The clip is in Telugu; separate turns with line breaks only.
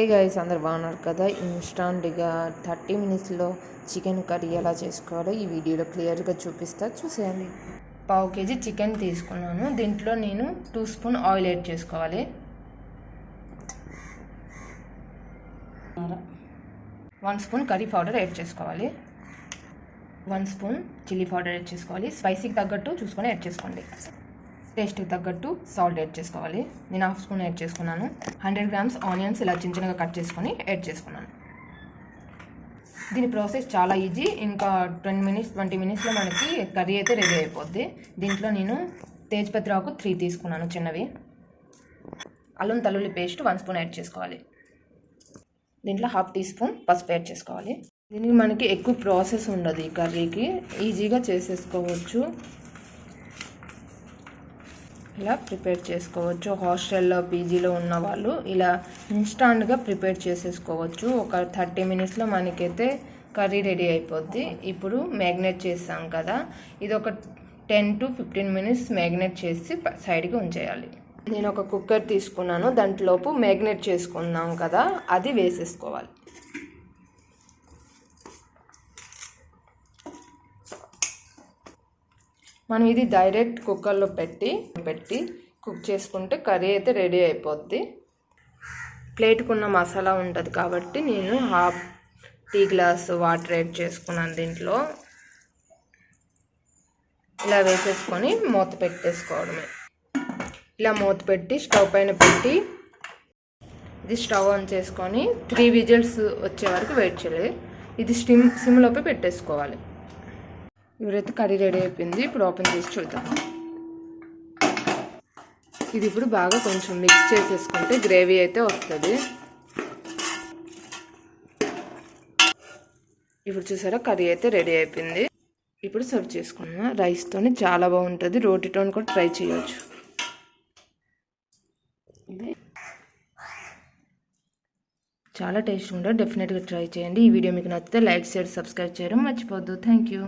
హే గైస్, అందరు బాగున్నారు కదా. ఇన్స్టాంట్గా 30 మినిట్స్లో చికెన్ కర్రీ ఎలా చేసుకోవాలో ఈ వీడియోలో క్లియర్గా చూపిస్తా, చూసేయండి. పావు కేజీ చికెన్ తీసుకున్నాను. దీంట్లో నేను 2 స్పూన్ ఆయిల్ యాడ్ చేసుకోవాలి. 1 స్పూన్ కర్రీ పౌడర్ యాడ్ చేసుకోవాలి. 1 స్పూన్ చిల్లీ పౌడర్ యాడ్ చేసుకోవాలి. స్పైసీకి తగ్గట్టు చూసుకొని యాడ్ చేసుకోండి. టేస్ట్కి తగ్గట్టు సాల్ట్ యాడ్ చేసుకోవాలి. నేను 1/2 స్పూన్ యాడ్ చేసుకున్నాను. 100 గ్రామ్స్ ఆనియన్స్ ఇలా చిన్న చిన్నగా కట్ చేసుకొని యాడ్ చేసుకున్నాను. దీని ప్రాసెస్ చాలా ఈజీ. ఇంకా 20 మినిట్స్లో మనకి కర్రీ అయితే రెడీ అయిపోద్ది. దీంట్లో నేను తేజ్పత్రాకు 3 తీసుకున్నాను చిన్నవి. అల్లం తల్లుల్లి పేస్ట్ 1 స్పూన్ యాడ్ చేసుకోవాలి. దీంట్లో 1/2 టీ స్పూన్ పసుపు యాడ్ చేసుకోవాలి. దీనికి మనకి ఎక్కువ ప్రాసెస్ ఉండదు. ఈ కర్రీకి ఈజీగా చేసేసుకోవచ్చు. ఇలా ప్రిపేర్ చేసుకోవచ్చు. హాస్టల్లో పీజీలో ఉన్న వాళ్ళు ఇలా ఇన్స్టాంట్గా ప్రిపేర్ చేసేసుకోవచ్చు. ఒక 30 మినిట్స్లో మనకైతే కర్రీ రెడీ అయిపోద్ది. ఇప్పుడు మ్యాగ్నేట్ చేస్తాం కదా, ఇది ఒక 10 to 15 మినిట్స్ మ్యాగ్నేట్ చేసి సైడ్కి ఉంచేయాలి. నేను ఒక కుక్కర్ తీసుకున్నాను. దాంట్లోపు మ్యాగ్నేట్ చేసుకున్నాం కదా, అది వేసేసుకోవాలి. మనం ఇది డైరెక్ట్ కుక్కర్లో పెట్టి కుక్ చేసుకుంటే కర్రీ అయితే రెడీ అయిపోద్ది. ప్లేట్కున్న మసాలా ఉంటుంది కాబట్టి నేను 1/2 టీ గ్లాస్ వాటర్ యాడ్ చేసుకున్నాను. దీంట్లో ఇలా వేసేసుకొని మూత పెట్టేసుకోవడమే. ఇలా మూత పెట్టి స్టవ్ పైన పెట్టి ఇది స్టవ్ ఆన్ చేసుకొని 3 విజిల్స్ వచ్చే వరకు వెయిట్ చేయాలి. ఇది సిమ్లోపై పెట్టేసుకోవాలి. ఇప్పుడైతే కర్రీ రెడీ అయిపోయింది. ఇప్పుడు ఓపెన్ చేసి చూద్దాం. ఇది ఇప్పుడు బాగా కొంచెం మిక్స్ చేసేసుకుంటే గ్రేవీ అయితే వస్తుంది. ఇప్పుడు చూసారా, కర్రీ అయితే రెడీ అయిపోయింది. ఇప్పుడు సర్వ్ చేసుకున్నాం. రైస్తోని చాలా బాగుంటుంది. రోటీతో కూడా ట్రై చేయొచ్చు. చాలా టేస్ట్ ఉంటుంది. డెఫినెట్గా ట్రై చేయండి. ఈ వీడియో మీకు నచ్చితే లైక్, షేర్, సబ్స్క్రైబ్ చేయడం మర్చిపోవద్దు. Thank you.